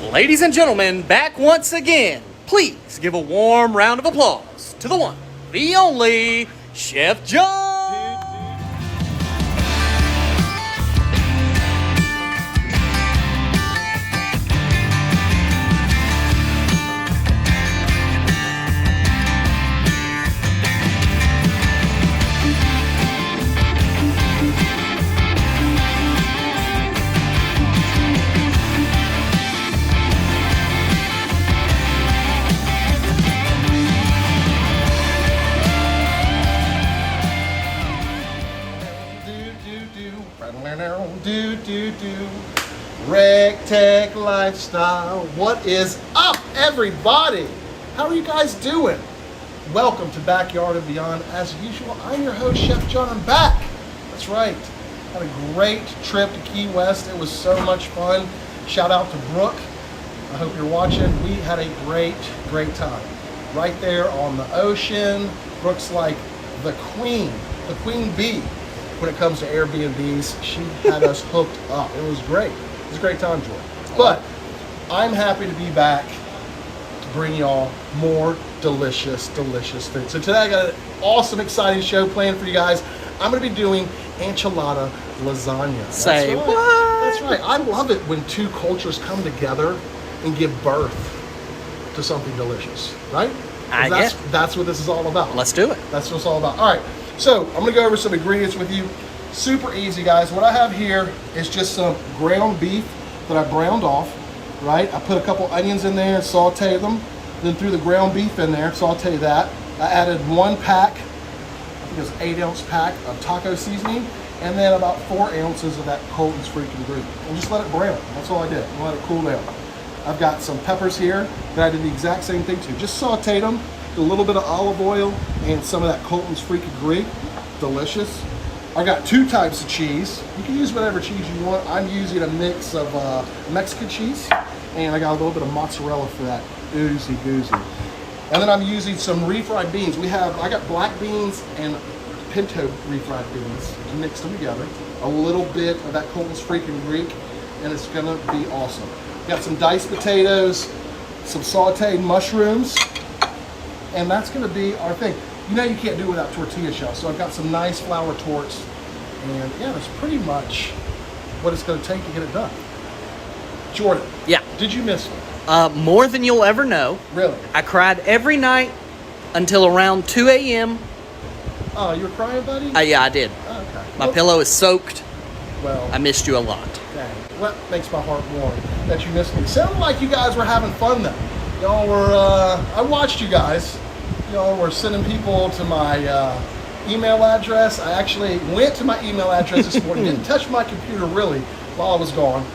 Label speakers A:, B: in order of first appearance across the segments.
A: Ladies and gentlemen, back once again. Please give a warm round of applause to the one, the only, Chef John.
B: Recteq lifestyle. What is up, everybody? How are you guys doing? Welcome to Backyard and Beyond. As usual, I'm your host, Chef John. I'm back. That's right. Had a great trip to Key West. It was so much fun. Shout out to Brooke. I hope you're watching. We had a great time. Right there on the ocean. Brooke's like the queen bee when it comes to Airbnbs. She had us hooked up. It was great. It was a great time, Jordan. But I'm happy to be back to bring y'all more delicious food. So today I got an awesome, exciting show planned for you guys. I'm going to be doing enchilada lasagna.
A: Say
B: right.
A: what?
B: That's right. I love it when two cultures come together and give birth to something delicious, right? That's what this is all about.
A: Let's do it.
B: That's what it's all about. All right. So I'm gonna go over some ingredients with you. Super easy, guys. What I have here is just some ground beef that I browned off, right? I put a couple onions in there and sauteed them. Then threw the ground beef in there, saute that. I added 1 pack, I think it was 8-ounce pack of taco seasoning, and then about 4 ounces of that Colton's freaking Greek. And just let it brown. That's all I did. And let it cool down. I've got some peppers here that I did the exact same thing to. Just sauteed them. A little bit of olive oil and some of that Colton's freaking Greek. Delicious. I got 2 types of cheese. You can use whatever cheese you want. I'm using a mix of Mexican cheese, and I got a little bit of mozzarella for that oozy goozy. And then I'm using some refried beans. I got black beans and pinto refried beans. Mixed them together. A little bit of that Colton's freaking Greek, and it's gonna be awesome. Got some diced potatoes, some sauteed mushrooms. And that's going to be our thing. You know you can't do without tortilla shells. So I've got some nice flour torts. And yeah, that's pretty much what it's going to take to get it done. Jordan.
A: Yeah.
B: Did you miss me?
A: More than you'll ever know.
B: Really?
A: I cried every night until around 2 a.m.
B: Oh, you were crying, buddy?
A: Yeah, I did.
B: Oh, okay.
A: My pillow is soaked.
B: Well,
A: I missed you a lot.
B: dang. Well, makes my heart warm that you missed me. Sounded like you guys were having fun, though. Y'all were, I watched you guys. Y'all were sending people to my email address. I actually went to my email address this morning. Didn't touch my computer really while I was gone.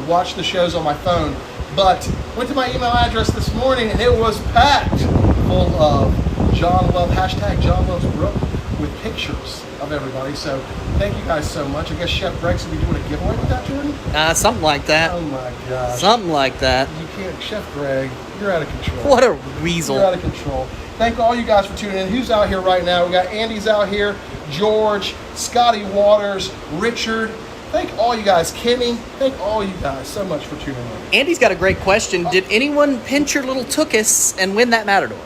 B: Watched the shows on my phone. But went to my email address this morning and it was packed full of hashtag John Loves Brooke with pictures of everybody. So thank you guys so much. I guess Chef Greg's going to be doing a giveaway with that, Jordan?
A: Something like that.
B: Oh my gosh.
A: Something like that.
B: You can't, Chef Greg, you're out of control.
A: What a weasel.
B: You're out of control. Thank all you guys for tuning in. Who's out here right now? We got Andy's out here, George, Scotty Waters, Richard. Thank all you guys. Kenny, thank all you guys so much for tuning in.
A: Andy's got a great question. Did anyone pinch your little tookus and win that Matador?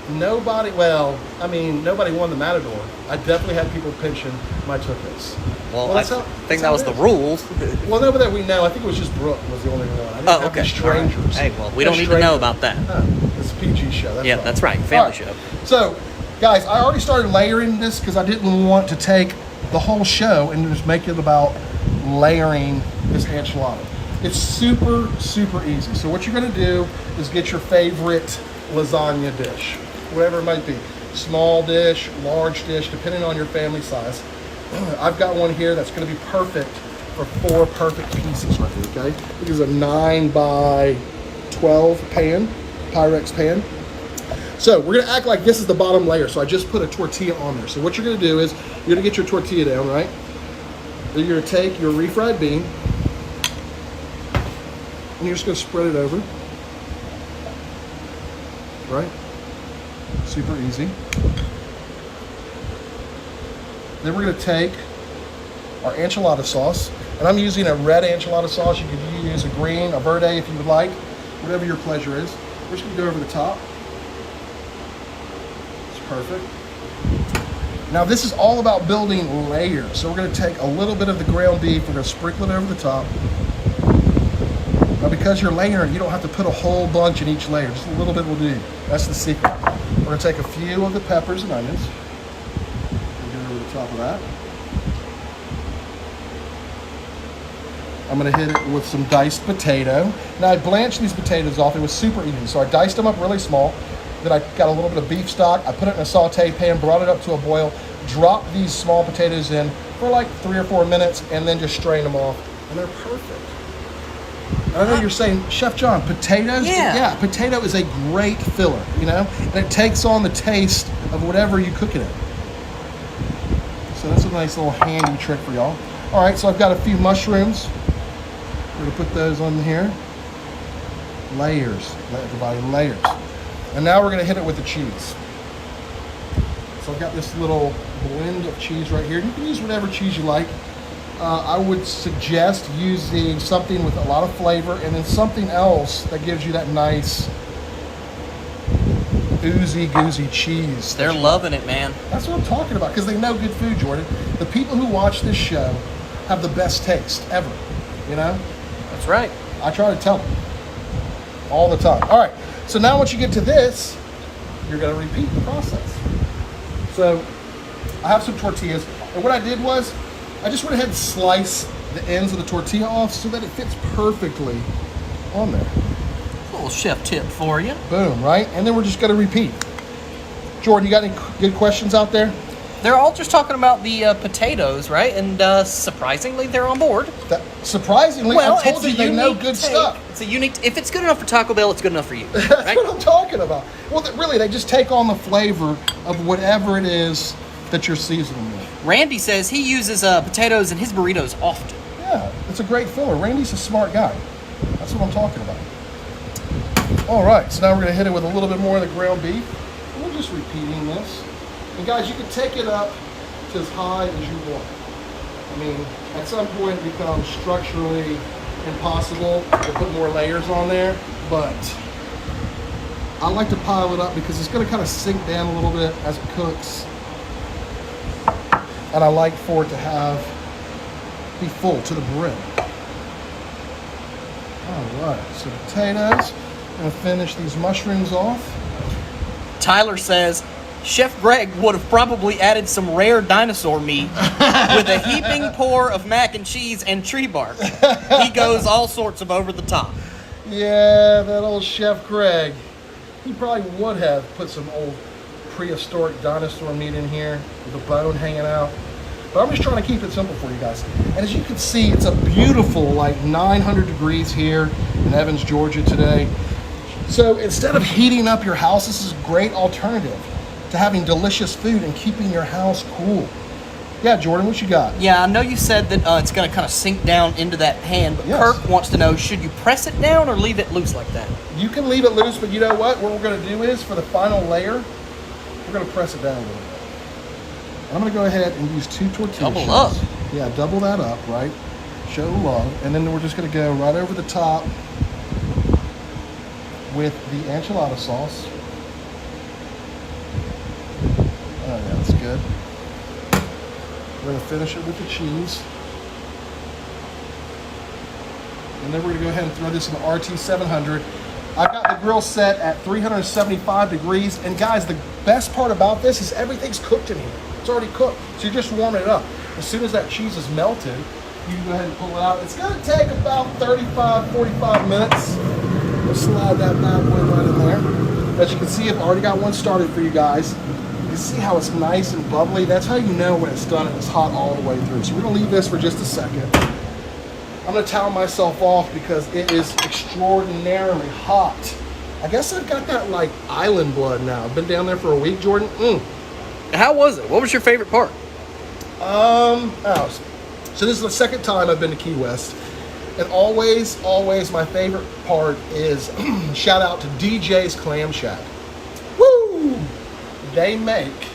B: Nobody won the Matador. I definitely had people pinching my tookus.
A: Well, I think that was the rule.
B: Well, no, but that we know. I think it was just Brooke was the only one. I didn't have any strangers.
A: Right. Hey, well, we don't need to know about that.
B: It's a PG show.
A: That's right. Family show.
B: So, guys, I already started layering this because I didn't want to take the whole show and just make it about layering this enchilada. It's super easy. So what you're going to do is get your favorite lasagna dish, whatever it might be. Small dish, large dish, depending on your family size. I've got one here that's going to be perfect for 4 perfect pieces right here, okay? It is a 9 by 12 pan, Pyrex pan. So we're going to act like this is the bottom layer. So I just put a tortilla on there. So what you're going to do is you're going to get your tortilla down, right? Then you're going to take your refried bean and you're just going to spread it over, right? Super easy. Then we're going to take our enchilada sauce, and I'm using a red enchilada sauce. You could use a green, a verde if you would like. whatever your pleasure is. We're just gonna go over the top. It's perfect. Now this is all about building layers. So we're gonna take a little bit of the ground beef, we're gonna sprinkle it over the top. Now because you're layering, you don't have to put a whole bunch in each layer. Just a little bit will do. That's the secret. We're gonna take a few of the peppers and onions. We'll get over the top of that. I'm gonna hit it with some diced potato. Now I blanched these potatoes off. It was super easy. So I diced them up really small. Then I got a little bit of beef stock. I put it in a saute pan, brought it up to a boil, dropped these small potatoes in for like 3 or 4 minutes, and then just strained them off. And they're perfect. I know you're saying, Chef John, potatoes?
A: Yeah.
B: Potato is a great filler, you know? And it takes on the taste of whatever you cook it in. So that's a nice little handy trick for y'all. All right, so I've got a few mushrooms. We're gonna put those on here. Layers, everybody, layers. And now we're gonna hit it with the cheese. So I've got this little blend of cheese right here. You can use whatever cheese you like. I would suggest using something with a lot of flavor and then something else that gives you that nice oozy goozy cheese.
A: They're loving it, man.
B: That's what I'm talking about, because they know good food, Jordan. The people who watch this show have the best taste ever, you know?
A: That's right.
B: I try to tell them all the time. All right, so now once you get to this, you're gonna repeat the process. So I have some tortillas, and what I did was, I just went ahead and sliced the ends of the tortilla off so that it fits perfectly on there.
A: Little chef tip for you.
B: Boom, right? And then we're just gonna repeat. Jordan, you got any good questions out there?
A: They're all just talking about the potatoes, right? And surprisingly, they're on board.
B: Surprisingly, I told you they know good stuff.
A: It's a unique. If it's good enough for Taco Bell, it's good enough for you.
B: That's
A: right?
B: what I'm talking about. Well, really, they just take on the flavor of whatever it is that you're seasoning with.
A: Randy says he uses potatoes in his burritos often.
B: Yeah, it's a great filler. Randy's a smart guy. That's what I'm talking about. All right, so now we're gonna hit it with a little bit more of the ground beef. And we're just repeating this. And guys, you can take it up to as high as you want. I mean, at some point it becomes structurally impossible to put more layers on there, but I like to pile it up because it's gonna kind of sink down a little bit as it cooks. And I like for it to be full to the brim. All right, so potatoes. I'm gonna finish these mushrooms off.
A: Tyler says, Chef Greg would have probably added some rare dinosaur meat with a heaping pour of mac and cheese and tree bark. He goes all sorts of over the top.
B: Yeah, that old Chef Greg. He probably would have put some old prehistoric dinosaur meat in here with the bone hanging out. But I'm just trying to keep it simple for you guys. And as you can see, it's a beautiful, like 900 degrees here in Evans, Georgia today. So instead of heating up your house, this is a great alternative to having delicious food and keeping your house cool. Yeah, Jordan, what you got?
A: Yeah, I know you said that it's going to kind of sink down into that pan, but
B: Yes.
A: Kirk wants to know, should you press it down or leave it loose like that?
B: You can leave it loose, but you know what? What we're gonna do is, for the final layer, we're gonna press it down a little bit. I'm gonna go ahead and use 2 tortilla
A: Double
B: shells.
A: up.
B: Yeah, double that up, right? Show love. And then we're just gonna go right over the top with the enchilada sauce. Oh yeah, that's good. We're gonna finish it with the cheese. And then we're gonna go ahead and throw this in the RT700. I've got the grill set at 375 degrees. And guys, the best part about this is everything's cooked in here. It's already cooked. So you're just warming it up. As soon as that cheese is melted, you can go ahead and pull it out. It's gonna take about 35, 45 minutes. We'll slide that bad boy right in there. As you can see, I've already got one started for you guys. You can see how it's nice and bubbly. That's how you know when it's done and it's hot all the way through. So we're gonna leave this for just a second. I'm gonna towel myself off because it is extraordinarily hot. I guess I've got that like island blood now. I've been down there for a week, Jordan.
A: How was it? What was your favorite part?
B: So this is the second time I've been to Key West. And always my favorite part is shout out to DJ's Clam Shack. Woo! They make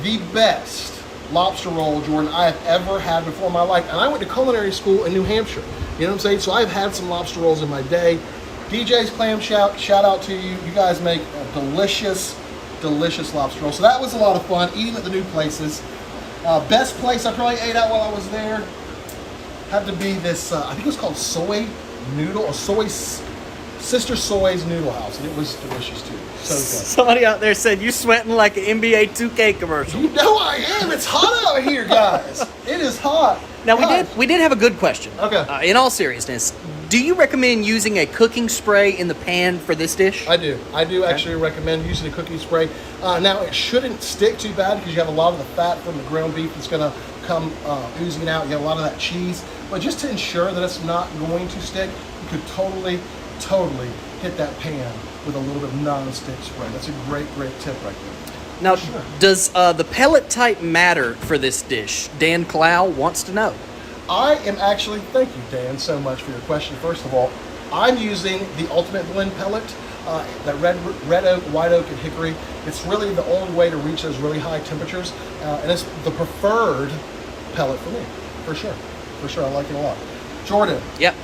B: the best lobster roll, Jordan, I have ever had before in my life. And I went to culinary school in New Hampshire. You know what I'm saying? So I've had some lobster rolls in my day. DJ's Clam shout out to you. You guys make a delicious lobster roll. So that was a lot of fun, eating at the new places. Best place I probably ate at while I was there had to be this, I think it was called Soy Noodle, or Sister Soy's Noodle House, and it was delicious too. So good.
A: Somebody out there said you sweating like an NBA 2K commercial.
B: You know I am. It's hot out here, guys. It is hot.
A: Now we did have a good question.
B: Okay.
A: In all seriousness, do you recommend using a cooking spray in the pan for this dish?
B: I do actually recommend using a cooking spray. Now it shouldn't stick too bad because you have a lot of the fat from the ground beef that's going to come oozing out. You have a lot of that cheese, but just to ensure that it's not going to stick, you could totally hit that pan with a little bit of non-stick spray. That's a great tip right there.
A: Now,
B: Sure.
A: does the pellet type matter for this dish? Dan Clow wants to know.
B: I am actually, thank you, Dan, so much for your question. First of all, I'm using the Ultimate Blend pellet, that red oak, white oak, and hickory. It's really the only way to reach those really high temperatures, and it's the preferred pellet for me, for sure. I like it a lot. Jordan,
A: Yep.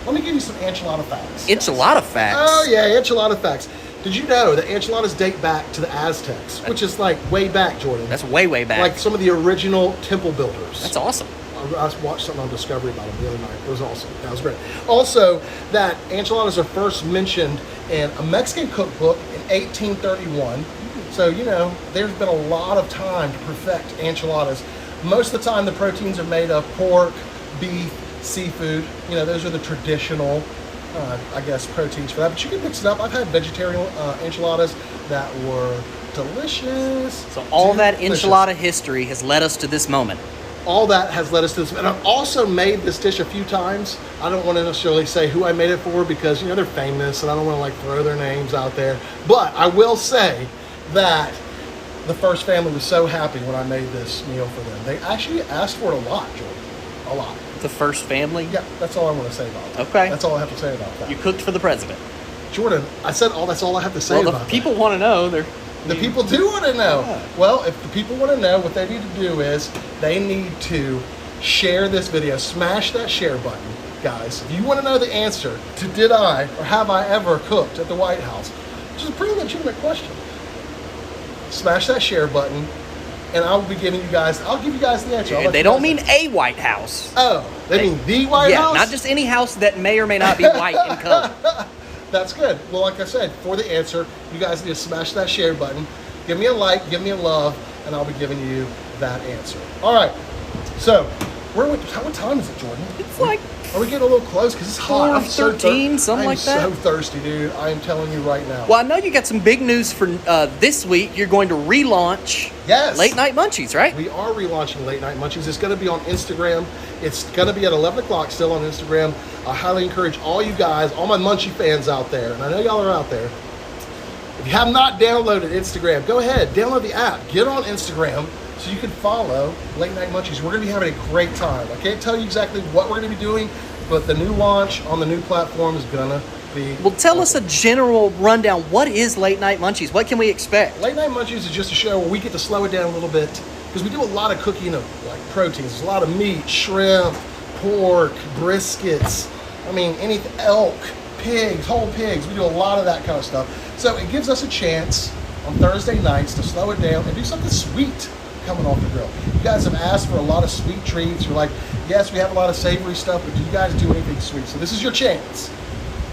B: let me give you some enchilada facts.
A: Enchilada facts.
B: Oh yeah, enchilada facts. Did you know that enchiladas date back to the Aztecs, which is like way back, Jordan?
A: That's way back.
B: Like some of the original temple builders.
A: That's awesome.
B: I watched something on Discovery about them the other night. It was awesome. That was great. Also, that enchiladas are first mentioned in a Mexican cookbook in 1831. So, you know, there's been a lot of time to perfect enchiladas. Most of the time, the proteins are made of pork, beef, seafood. You know, those are the traditional, I guess, proteins for that. But you can mix it up. I've had vegetarian enchiladas that were delicious.
A: So all that
B: Delicious.
A: enchilada history has led us to this moment.
B: All that has led us to this. And I've also made this dish a few times. I don't want to necessarily say who I made it for because, you know, they're famous and I don't want to like throw their names out there. But I will say that the first family was so happy when I made this meal for them. They actually asked for it a lot, Jordan. A lot.
A: The first family?
B: Yeah, that's all I want to say about it.
A: Okay.
B: That's all I have to say about that.
A: You cooked for the president.
B: Jordan, I said that's all I have to say
A: Well,
B: about
A: the people want to know.
B: The people do want to know.
A: Yeah.
B: Well, if the people want to know, what they need to do is they need to share this video. Smash that share button, guys. If you want to know the answer to did I or have I ever cooked at the White House, which is a pretty legitimate question, smash that share button, and I'll give you guys the answer.
A: They don't mean a White House.
B: Oh, they mean the White House?
A: Yeah, not just any house that may or may not be white in color.
B: That's good. Well, like I said, for the answer, you guys need to smash that share button. Give me a like, give me a love, and I'll be giving you that answer. All right. So, what time is it, Jordan?
A: It's like
B: Are we getting a little close? Because it's hot. I'm so
A: 4:13, something like that.
B: I'm so thirsty, dude. I am telling you right now.
A: Well, I know you got some big news for this week. You're going to relaunch Late Night Munchies, right?
B: We are relaunching Late Night Munchies. It's going to be on Instagram. It's going to be at 11 o'clock still on Instagram. I highly encourage all you guys, all my Munchie fans out there, and I know y'all are out there. If you have not downloaded Instagram, go ahead, download the app. Get on Instagram so you can follow Late Night Munchies. We're going to be having a great time. I can't tell you exactly what we're going to be doing, but the new launch on the new platform is going to be...
A: Well, tell us a general rundown. What is Late Night Munchies? What can we expect?
B: Late Night Munchies is just a show where we get to slow it down a little bit because we do a lot of cooking of like proteins. There's a lot of meat, shrimp, pork, briskets. I mean, anything, elk, pigs, whole pigs. We do a lot of that kind of stuff. So it gives us a chance on Thursday nights to slow it down and do something sweet coming off the grill. You guys have asked for a lot of sweet treats. You're like, yes, we have a lot of savory stuff, but do you guys do anything sweet? So this is your chance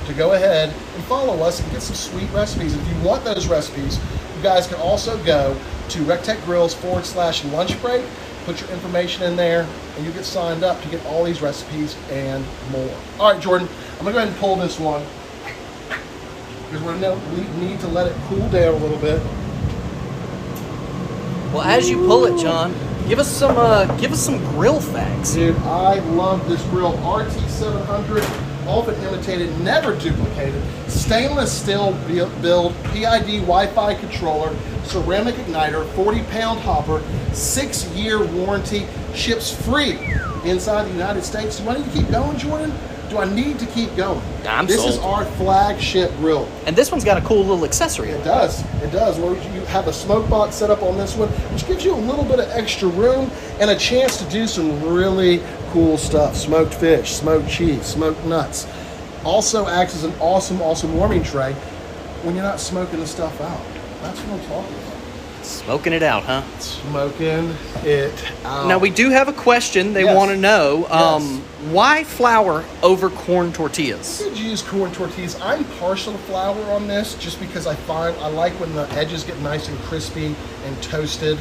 B: to go ahead and follow us and get some sweet recipes. If you want those recipes, you guys can also go to recteq grills/lunch break, put your information in there, and you get signed up to get all these recipes and more. All right, Jordan, I'm gonna go ahead and pull this one because we need to let it cool down a little bit.
A: Well, as you pull it, John, give us some grill facts.
B: Dude, I love this grill. RT700, often imitated, never duplicated. Stainless steel build, PID Wi-Fi controller, ceramic igniter, 40-pound hopper, 6-year warranty, ships free inside the United States. Do I need to keep going, Jordan? Do I need to keep going? This is our flagship grill.
A: And this one's got a cool little accessory.
B: It does. It does. Where you have a smoke box set up on this one, which gives you a little bit of extra room and a chance to do some really cool stuff. Smoked fish, smoked cheese, smoked nuts. Also acts as an awesome warming tray when you're not smoking the stuff out. That's what I'm talking about.
A: Smoking it out, huh?
B: Smoking it out.
A: Now, we do have a question they
B: Yes.
A: want to know.
B: Yes.
A: Why flour over corn tortillas?
B: You could use corn tortillas. I'm partial to flour on this just because I like when the edges get nice and crispy and toasted.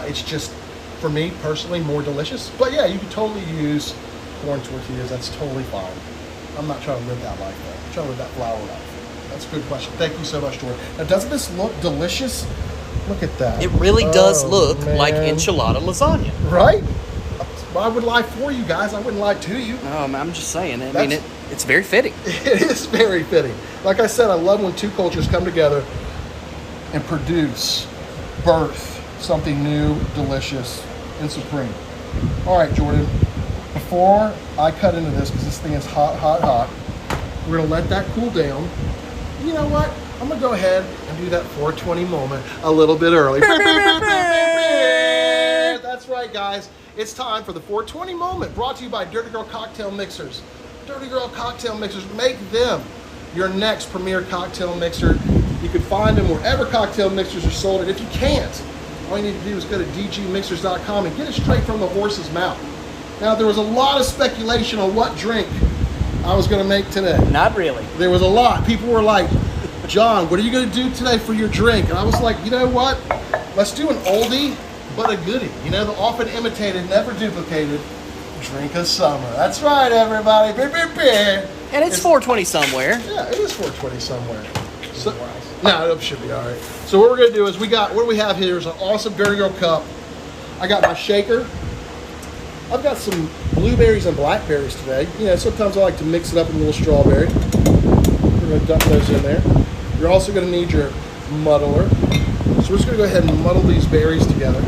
B: It's just, for me personally, more delicious. But yeah, you could totally use corn tortillas. That's totally fine. I'm not trying to live that life though. I'm trying to live that flour life. That's a good question. Thank you so much, Jordan. Now, doesn't this look delicious? Look at that.
A: It really does
B: Oh,
A: look
B: man.
A: like enchilada lasagna.
B: Right? I would lie for you guys. I wouldn't lie to you.
A: I'm just saying. I
B: That's-
A: mean, it's very fitting.
B: It is very fitting. Like I said, I love when two cultures come together and birth something new, delicious, and supreme. All right, Jordan, before I cut into this, because this thing is hot, we're gonna let that cool down. You know what? I'm gonna go ahead and do that 420 moment a little bit early. That's right, guys. It's time for the 420 moment, brought to you by Dirty Girl Cocktail Mixers. Dirty Girl Cocktail Mixers, make them your next premier cocktail mixer. You can find them wherever cocktail mixers are sold, and if you can't, all you need to do is go to dgmixers.com and get it straight from the horse's mouth. Now, there was a lot of speculation on what drink I was going to make today.
A: Not really.
B: There was a lot. People were like, John, what are you going to do today for your drink? And I was like, you know what? Let's do an oldie, but a goodie. You know, the often imitated, never duplicated drink of summer. That's right, everybody.
A: And it's 420 somewhere.
B: Yeah, it is 420 somewhere. So, no, it should be all right. So what we're going to do is what do we have here is an awesome Dirty Girl cup. I got my shaker. I've got some blueberries and blackberries today. You know, sometimes I like to mix it up with a little strawberry. We're going to dump those in there. You're also going to need your muddler. So we're just going to go ahead and muddle these berries together.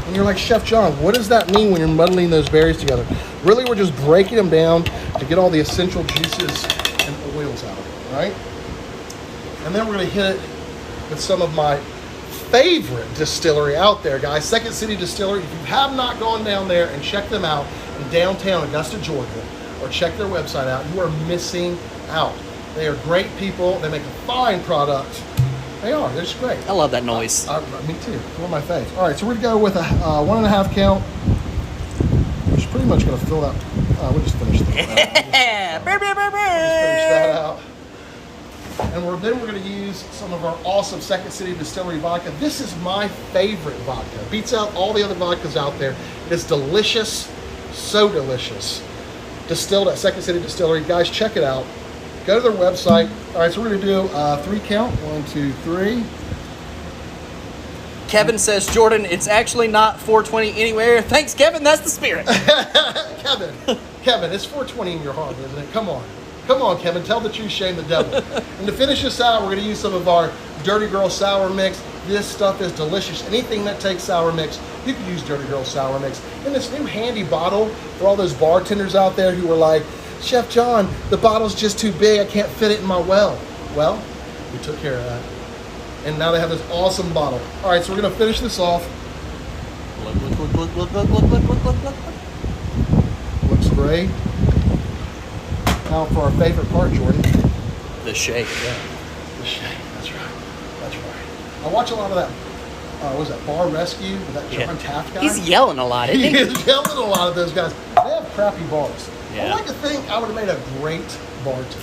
B: And you're like, Chef John, what does that mean when you're muddling those berries together? Really, we're just breaking them down to get all the essential juices and oils out of it, right? And then we're going to hit it with some of my favorite distillery out there, guys. Second City Distillery. If you have not gone down there and checked them out in downtown Augusta, Georgia, or check their website out, you are missing out. They are great people. They make a fine product. They are. They're just great.
A: I love that noise.
B: Me too. One of my faves. All right, so we're going to go with a 1.5 count, which is pretty much going to fill that. We'll just finish that. Finish that out. And then we're going to use some of our awesome Second City Distillery vodka. This is my favorite vodka. It beats out all the other vodkas out there. It's delicious, so delicious. Distilled at Second City Distillery. Guys, check it out. Go to their website. All right, so we're going to do 3 count. 1, 2, 3.
A: Kevin says, Jordan, it's actually not 420 anywhere. Thanks, Kevin. That's the spirit.
B: Kevin, it's 420 in your heart, isn't it? Come on. Come on, Kevin. Tell the truth, shame the devil. And to finish this out, we're going to use some of our Dirty Girl Sour Mix. This stuff is delicious. Anything that takes sour mix, you can use Dirty Girl Sour Mix. In this new handy bottle for all those bartenders out there who are like, Chef John, the bottle's just too big. I can't fit it in my well. Well, we took care of that. And now they have this awesome bottle. All right, so we're going to finish this off.
A: Look.
B: Looks great. Now for our favorite part, Jordan.
A: The shake.
B: Yeah, the shake. That's right. That's right. I watch a lot of that. What was that? Bar Rescue with that John Taft guy.
A: He's yelling a lot, isn't
B: He
A: he?
B: is yelling at a lot of those guys. They have crappy bars.
A: Yeah.
B: I like to think I would have made a great bartender.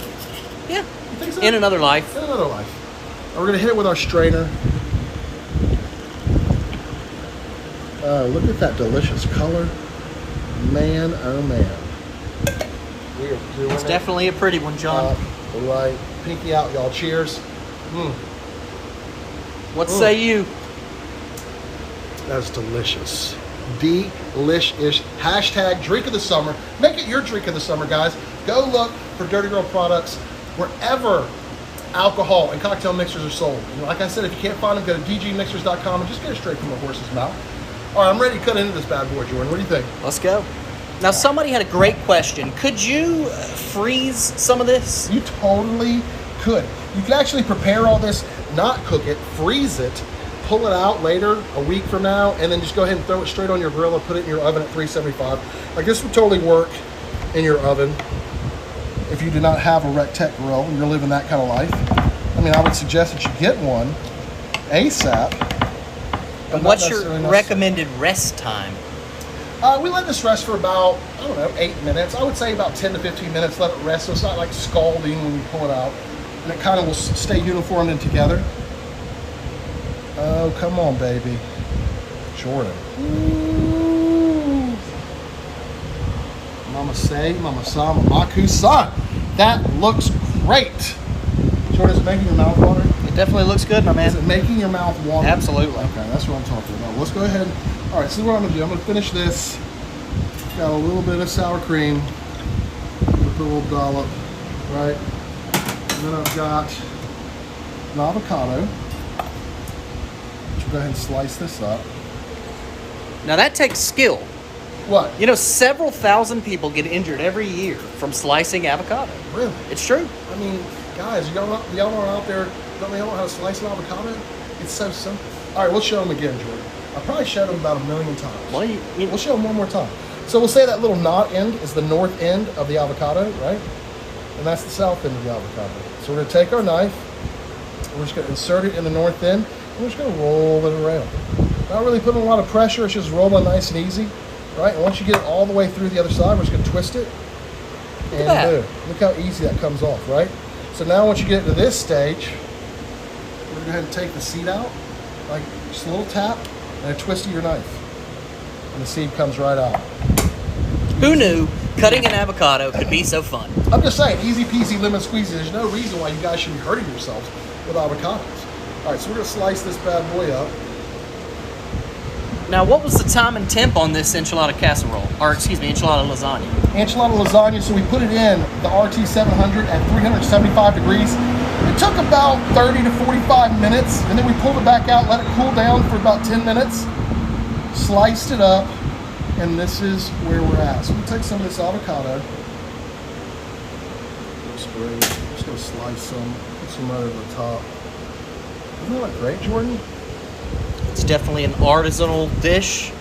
A: Yeah.
B: You think so?
A: In another life.
B: In another life. And we're going to hit it with our strainer. Look at that delicious color. Man, oh man. We are doing
A: It's definitely a pretty one, John.
B: Right. Pinky out, y'all. Cheers.
A: What say you?
B: That's delicious. Delish-ish. Hashtag drink of the summer. Make it your drink of the summer, guys. Go look for Dirty Girl products wherever alcohol and cocktail mixers are sold. And like I said, if you can't find them, go to dgmixers.com and just get it straight from the horse's mouth. All right, I'm ready to cut into this bad boy, Jordan. What do you think?
A: Let's go. Now, somebody had a great question. Could you freeze some of this?
B: You totally could. You can actually prepare all this, not cook it, freeze it, pull it out later, a week from now, and then just go ahead and throw it straight on your grill or put it in your oven at 375. Like, this would totally work in your oven. If if you do not have a recteq grill and you're living that kind of life, I mean, I would suggest that you get one ASAP.
A: And what's your recommended rest time?
B: We let this rest for about, I don't know, 8 minutes. I would say about 10 to 15 minutes, let it rest so it's not like scalding when you pull it out. And it kind of will stay uniformed and together. Oh, come on, baby. Jordan. Ooh. Mama say, Mama sama, maku-san. That looks great. Jordan, is it making your mouth water?
A: It definitely looks good, my man.
B: Is it making your mouth water?
A: Absolutely.
B: Okay, that's what I'm talking about. Let's go ahead. All right, see what I'm gonna do. I'm gonna finish this. Got a little bit of sour cream. Put a little dollop, right? And then I've got an avocado. Go ahead and slice this up.
A: Now that takes skill.
B: What?
A: You know, several thousand people get injured every year from slicing avocado.
B: Really?
A: It's true.
B: I mean, guys, y'all are out there, don't know how to slice an avocado? It's so simple. All right, we'll show them again, Jordan. I probably showed them about 1 million times.
A: Well,
B: we'll show them one more time. So we'll say that little knot end is the north end of the avocado, right? And that's the south end of the avocado. So we're gonna take our knife, we're just gonna insert it in the north end, and we're just gonna roll it around. Not really putting a lot of pressure, it's just rolling nice and easy, right? And once you get it all the way through the other side, we're just gonna twist it, and boom. Look how easy that comes off, right? So now once you get to this stage, we're gonna go ahead and take the seed out, like just a little tap, and a twist of your knife. And the seed comes right out.
A: Who knew cutting an avocado could be so fun?
B: I'm just saying, easy peasy lemon squeezy. There's no reason why you guys should be hurting yourselves with avocados. All right, so we're gonna slice this bad boy up.
A: Now, what was the time and temp on this enchilada casserole? Or, excuse me, enchilada lasagna?
B: Enchilada lasagna, so we put it in the RT700 at 375 degrees. It took about 30 to 45 minutes, and then we pulled it back out, let it cool down for about 10 minutes, sliced it up, and this is where we're at. So we'll take some of this avocado. Looks great. I'm just gonna slice some, put some right over the top. Doesn't that look great, Jordan?
A: It's definitely an artisanal dish.
B: All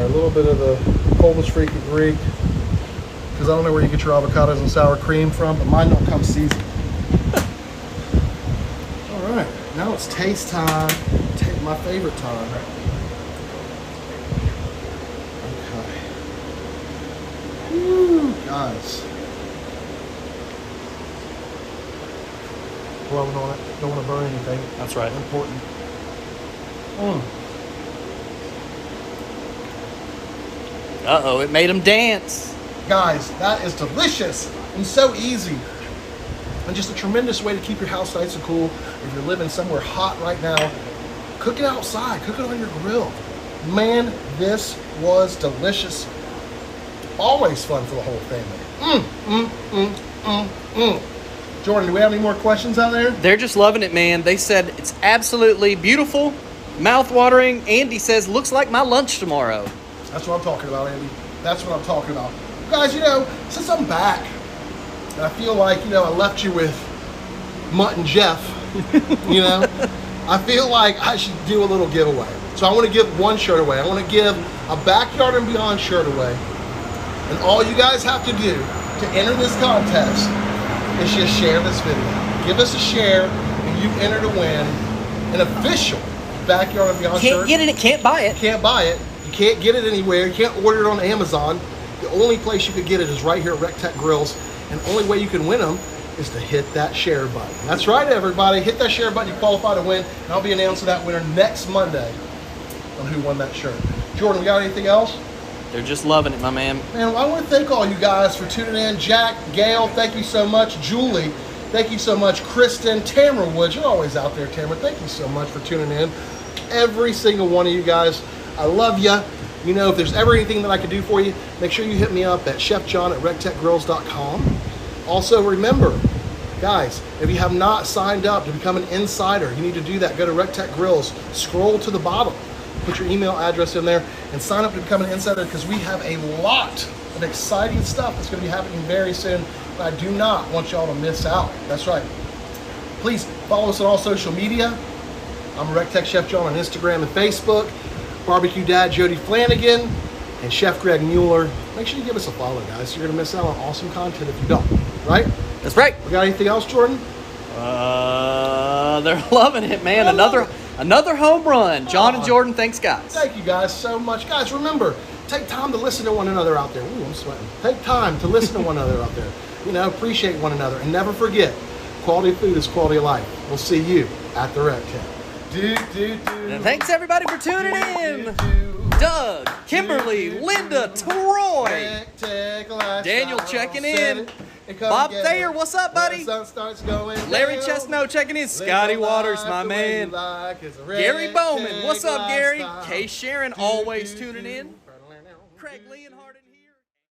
B: right, a little bit of the Polish freaky Greek, because I don't know where you get your avocados and sour cream from, but mine don't come seasoned. All right, now it's taste time. My favorite time. Okay. Woo, guys. Blowing on it. Don't want to burn anything.
A: That's right.
B: Important.
A: Uh-oh, it made them dance.
B: Guys, that is delicious and so easy. And just a tremendous way to keep your house nice and cool. If you're living somewhere hot right now, cook it outside, cook it on your grill. Man, this was delicious. Always fun for the whole family. Jordan, do we have any more questions out there?
A: They're just loving it, man. They said it's absolutely beautiful, mouth-watering. Andy says, looks like my lunch tomorrow.
B: That's what I'm talking about, Andy. That's what I'm talking about. Guys, you know, since I'm back, and I feel like, you know, I left you with Mutt and Jeff, you know, I feel like I should do a little giveaway. So I want to give one shirt away. I want to give a Backyard and Beyond shirt away. And all you guys have to do to enter this contest is just share this video. Give us a share, and you enter to win an official Backyard and Beyond shirt.
A: Can't get it, can't buy it.
B: Can't buy it. You can't get it anywhere. You can't order it on Amazon. The only place you could get it is right here at recteq Grills. And the only way you can win them is to hit that share button. That's right, everybody. Hit that share button. You qualify to win. And I'll be announcing that winner next Monday on who won that shirt. Jordan, we got anything else?
A: They're just loving it, my man.
B: Man, I want to thank all you guys for tuning in. Jack, Gail, thank you so much. Julie, thank you so much. Kristen, Tamara Woods, you're always out there, Tamara. Thank you so much for tuning in. Every single one of you guys, I love you. You know, if there's ever anything that I can do for you, make sure you hit me up at chefjohn@recteqgrills.com. Also, remember, guys, if you have not signed up to become an insider, you need to do that. Go to recteq Grills, scroll to the bottom, put your email address in there, and sign up to become an insider, because we have a lot of exciting stuff that's going to be happening very soon. But I do not want y'all to miss out. That's right. Please follow us on all social media. I'm recteq Chef John on Instagram and Facebook. Barbecue Dad Jody Flanagan and Chef Greg Mueller. Make sure you give us a follow, guys. You're going to miss out on awesome content if you don't. right?
A: That's right.
B: We got anything else, Jordan?
A: They're loving it, man. Another home run. John and Jordan, thanks, guys.
B: Thank you guys so much. Guys, remember, take time to listen to one another out there. Ooh, I'm sweating. Take time to listen to one another out there. You know, appreciate one another. And never forget, quality food is quality of life. We'll see you at the recteq.
A: And thanks, everybody, for tuning in. Doug, Kimberly, Linda, Troy, Daniel checking in. Bob Thayer, what's up, buddy? Larry Chestnut checking in. Scotty Waters, my man. Gary Bowman, what's up, Gary? Kay Sharon, always tuning in. Craig Leonhardt.